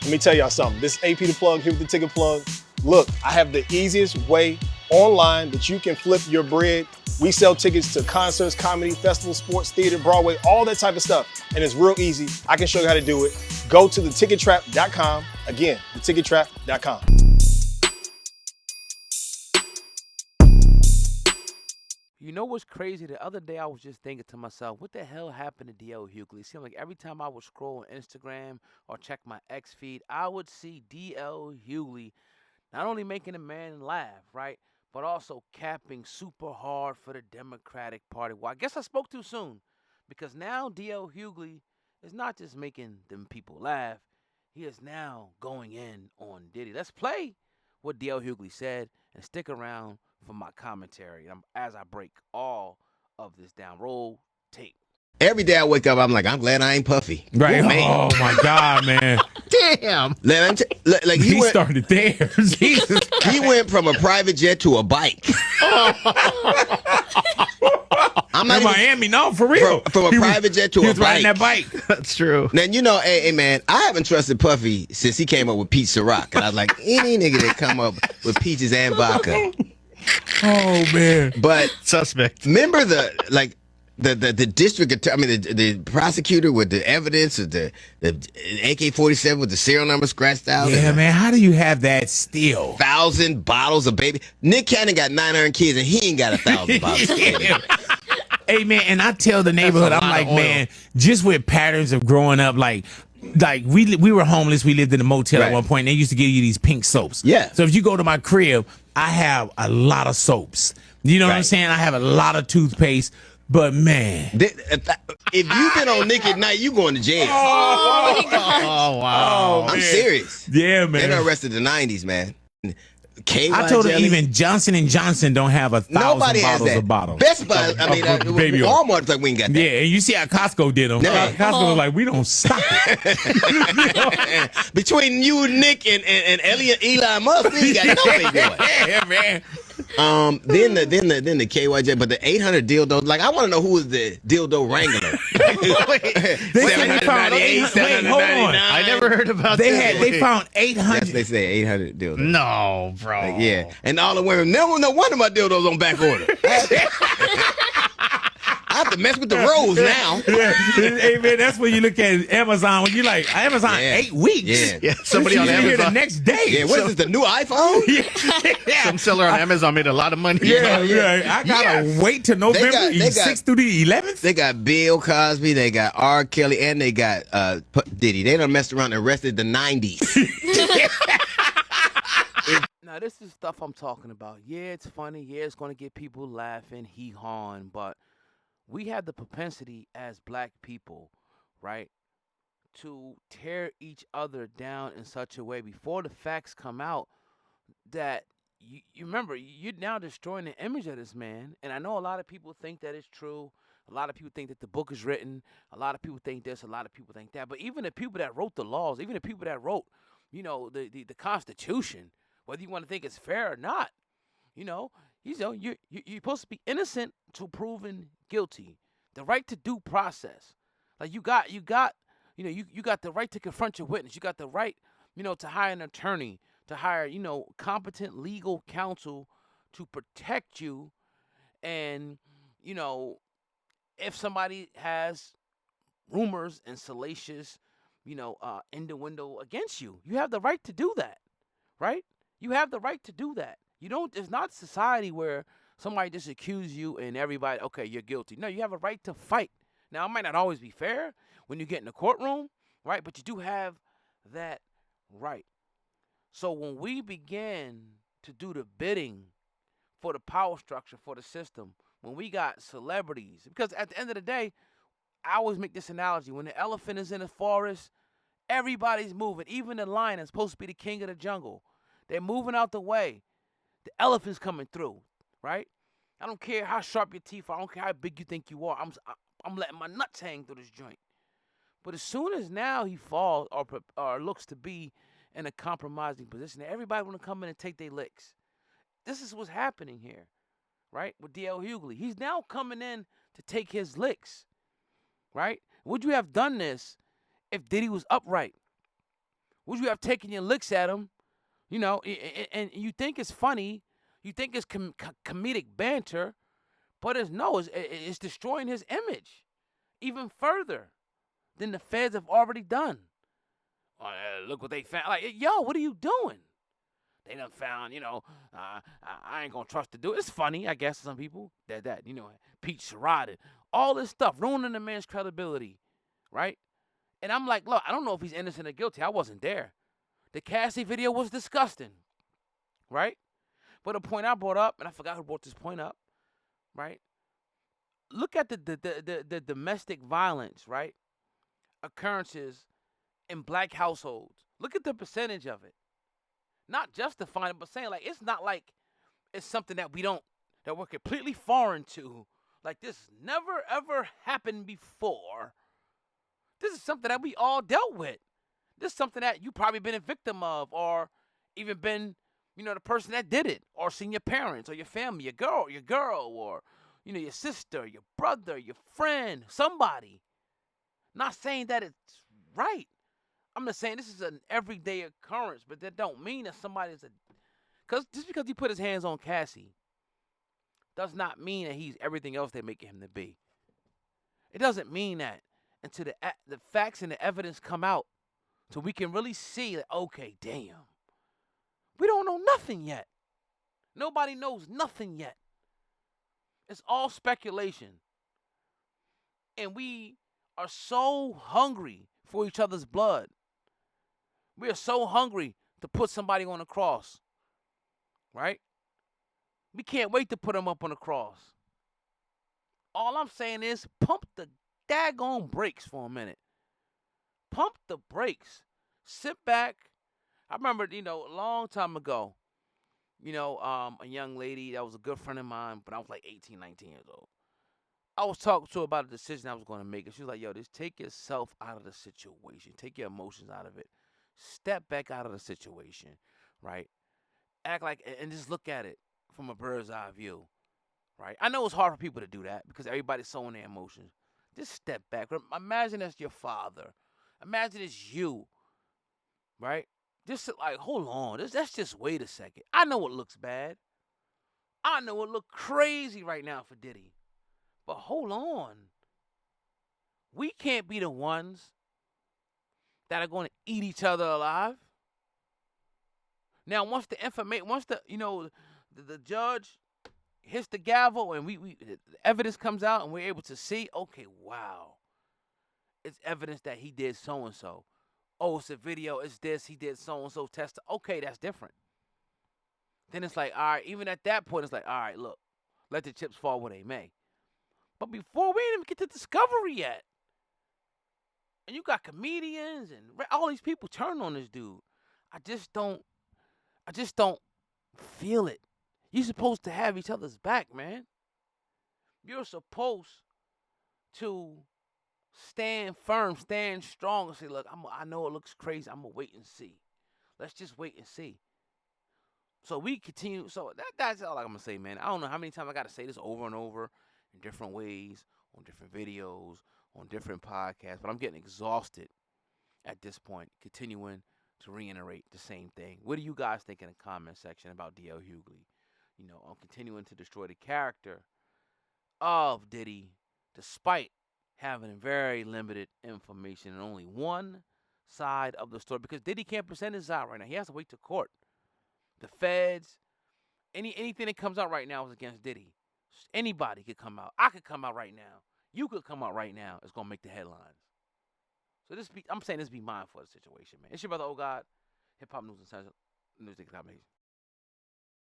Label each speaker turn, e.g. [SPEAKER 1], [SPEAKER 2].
[SPEAKER 1] Let me tell y'all something. This AP The Plug here with the Ticket Plug. Look, I have the easiest way online that you can flip your bread. We sell tickets to concerts, comedy, festivals, sports, theater, Broadway, all that type of stuff. And it's real easy. I can show you how to do it. Go to thetickettrap.com. Again, thetickettrap.com.
[SPEAKER 2] You know what's crazy? The other day I was just thinking to myself, what the hell happened to D.L. Hughley? It seemed like every time I would scroll on Instagram or check my X feed, I would see D.L. Hughley not only making a man laugh, right, but also capping super hard for the Democratic Party. Well, I guess I spoke too soon because now D.L. Hughley is not just making them people laugh, he is now going in on Diddy. Let's play what D.L. Hughley said and stick around for my commentary as I break all of this down. Roll tape.
[SPEAKER 3] Every day I wake up, I'm like, I'm glad I ain't Puffy.
[SPEAKER 4] Right.
[SPEAKER 3] Ooh, man.
[SPEAKER 4] Oh my God, man.
[SPEAKER 5] Damn.
[SPEAKER 3] Like
[SPEAKER 4] He
[SPEAKER 3] went,
[SPEAKER 4] started there. Jesus.
[SPEAKER 3] he went from a private jet to a bike. I'm not
[SPEAKER 4] In Miami, no, for real.
[SPEAKER 3] From a private jet to
[SPEAKER 4] he
[SPEAKER 3] a
[SPEAKER 4] was riding that bike.
[SPEAKER 5] That's true.
[SPEAKER 3] Now, you know, hey, man, I haven't trusted Puffy since he came up with Peach Ciroc. And I was like, any nigga that come up with peaches and vodka.
[SPEAKER 4] Oh, man.
[SPEAKER 3] But
[SPEAKER 5] Suspect.
[SPEAKER 3] remember the district, the prosecutor with the evidence of the AK-47 with the serial number scratched out.
[SPEAKER 4] Yeah, man, how do you have that still?
[SPEAKER 3] 1,000 bottles of baby. Nick Cannon got 900 kids and he ain't got 1,000 bottles of baby.
[SPEAKER 4] Hey, man, and I tell the neighborhood, I'm like, man, just with patterns of growing up, like we were homeless. We lived in a motel at one point, and they used to give you these pink soaps.
[SPEAKER 3] Yeah.
[SPEAKER 4] So if you go to my crib, I have a lot of soaps. You know what I'm saying? I have a lot of toothpaste. But, man.
[SPEAKER 3] If you've been on Nick at Night, you going to jail.
[SPEAKER 5] Oh, wow.
[SPEAKER 3] I'm serious.
[SPEAKER 4] Yeah, man.
[SPEAKER 3] They done arrested the 90s, man.
[SPEAKER 4] I told him even Johnson & Johnson don't have 1,000
[SPEAKER 3] Nobody has
[SPEAKER 4] bottles
[SPEAKER 3] that.
[SPEAKER 4] of bottles.
[SPEAKER 3] Best Buy,
[SPEAKER 4] baby oil.
[SPEAKER 3] Walmart's like, we ain't got that.
[SPEAKER 4] Yeah, and you see how Costco did them.
[SPEAKER 3] No.
[SPEAKER 4] Costco was like, we don't stop it.
[SPEAKER 3] Between you, Nick, and Elon Musk, we ain't got no baby oil.
[SPEAKER 4] Yeah, man.
[SPEAKER 3] Then the KYJ, but the 800 dildos. Like, I want to know who is the dildo wrangler.
[SPEAKER 4] They said they found 800. Wait, hold on.
[SPEAKER 5] I never heard about that.
[SPEAKER 4] They found 800.
[SPEAKER 3] Yes, they say 800 dildos.
[SPEAKER 5] No, bro.
[SPEAKER 3] Like, yeah, and all the women. No wonder my dildos on back order. I have to mess with the rolls now.
[SPEAKER 4] Yeah. Hey, man, that's when you look at Amazon. When you like, Amazon, 8 weeks.
[SPEAKER 5] Yeah, somebody on
[SPEAKER 4] Here the
[SPEAKER 5] Amazon.
[SPEAKER 4] next day.
[SPEAKER 3] Yeah, what is this, the new iPhone?
[SPEAKER 4] Yeah.
[SPEAKER 5] Some seller on Amazon made a lot of money.
[SPEAKER 4] Yeah. I gotta wait till November 6th through the 11th.
[SPEAKER 3] They got Bill Cosby, they got R. Kelly, and they got Diddy. They done messed around and arrested the 90s.
[SPEAKER 2] Now, this is stuff I'm talking about. Yeah, it's funny. Yeah, it's going to get people laughing, hee-hawing, but we have the propensity as black people, right, to tear each other down in such a way before the facts come out that you remember, you're now destroying the image of this man. And I know a lot of people think that it's true. A lot of people think that the book is written. A lot of people think this. A lot of people think that. But even the people that wrote the laws, even the people that wrote, the Constitution, whether you want to think it's fair or not, you're supposed to be innocent to proven guilty. The right to due process. Like you got the right to confront your witness. You got the right, to hire an attorney, to hire, competent legal counsel to protect you. And, if somebody has rumors and salacious, innuendo against you, you have the right to do that, right? You have the right to do that. It's not society where somebody just accuses you and everybody, okay, you're guilty. No, you have a right to fight. Now, it might not always be fair when you get in the courtroom, right? But you do have that right. So when we begin to do the bidding for the power structure, for the system, when we got celebrities, because at the end of the day, I always make this analogy. When the elephant is in the forest, everybody's moving. Even the lion is supposed to be the king of the jungle. They're moving out the way. The elephant's coming through, right? I don't care how sharp your teeth are. I don't care how big you think you are. I'm letting my nuts hang through this joint. But as soon as now he falls or looks to be in a compromising position, everybody want to come in and take their licks. This is what's happening here, right? With D.L. Hughley. He's now coming in to take his licks, right? Would you have done this if Diddy was upright? Would you have taken your licks at him? You know, and you think it's funny, you think it's comedic banter, but it's destroying his image even further than the feds have already done. Look what they found. Like, yo, what are you doing? They done found, I ain't gonna trust to do it. It's funny, I guess, to some people. That Pete Sherrod, all this stuff, ruining the man's credibility, right? And I'm like, look, I don't know if he's innocent or guilty. I wasn't there. The Cassie video was disgusting, right? But the point I brought up, and I forgot who brought this point up, right? Look at the domestic violence, right? Occurrences in black households. Look at the percentage of it. Not justifying it, but saying, like, it's not like it's something that we're completely foreign to. Like, this never ever happened before. This is something that we all dealt with. This is something that you probably been a victim of, or even been, the person that did it, or seen your parents or your family, your girl, or your sister, your brother, your friend, somebody. Not saying that it's right. I'm just saying this is an everyday occurrence, but that don't mean that somebody's just because he put his hands on Cassie does not mean that he's everything else they're making him to be. It doesn't mean that until the facts and the evidence come out, so we can really see that, okay, damn, we don't know nothing yet. Nobody knows nothing yet. It's all speculation. And we are so hungry for each other's blood. We are so hungry to put somebody on the cross, right? We can't wait to put them up on the cross. All I'm saying is pump the daggone brakes for a minute. Pump the brakes. Sit back. I remember, a long time ago, a young lady that was a good friend of mine, but I was like 18, 19 years old. I was talking to her about a decision I was going to make, and she was like, yo, just take yourself out of the situation. Take your emotions out of it. Step back out of the situation, right? Act like, and just look at it from a bird's eye view, right? I know it's hard for people to do that because everybody's so in their emotions. Just step back. Imagine that's your father. Imagine it's you, right? Just like, hold on. Let's just wait a second. I know it looks bad. I know it looks crazy right now for Diddy. But hold on. We can't be the ones that are going to eat each other alive. Now, once the judge hits the gavel and the evidence comes out and we're able to see, okay, wow, it's evidence that he did so and so. Oh, it's a video. It's this. He did so and so test. Okay, that's different. Then it's like, all right. Even at that point, it's like, all right, look, let the chips fall where they may. But before we didn't even get to discovery yet, and you got comedians and all these people turning on this dude, I just don't feel it. You're supposed to have each other's back, man. You're supposed to stand firm, stand strong, and say, look, I know it looks crazy. I'm going to wait and see. Let's just wait and see. So we continue. So that's all I'm going to say, man. I don't know how many times I got to say this over and over in different ways, on different videos, on different podcasts, but I'm getting exhausted at this point, continuing to reiterate the same thing. What do you guys think in the comment section about D.L. Hughley? I'm continuing to destroy the character of Diddy, despite having very limited information and only one side of the story, because Diddy can't present his side right now. He has to wait to court. The feds, anything that comes out right now is against Diddy. Anybody could come out. I could come out right now. You could come out right now. It's gonna make the headlines. So I'm saying this, be mindful of the situation, man. It's your brother, Oh God, Hip Hop News Uncensored, Music Combination.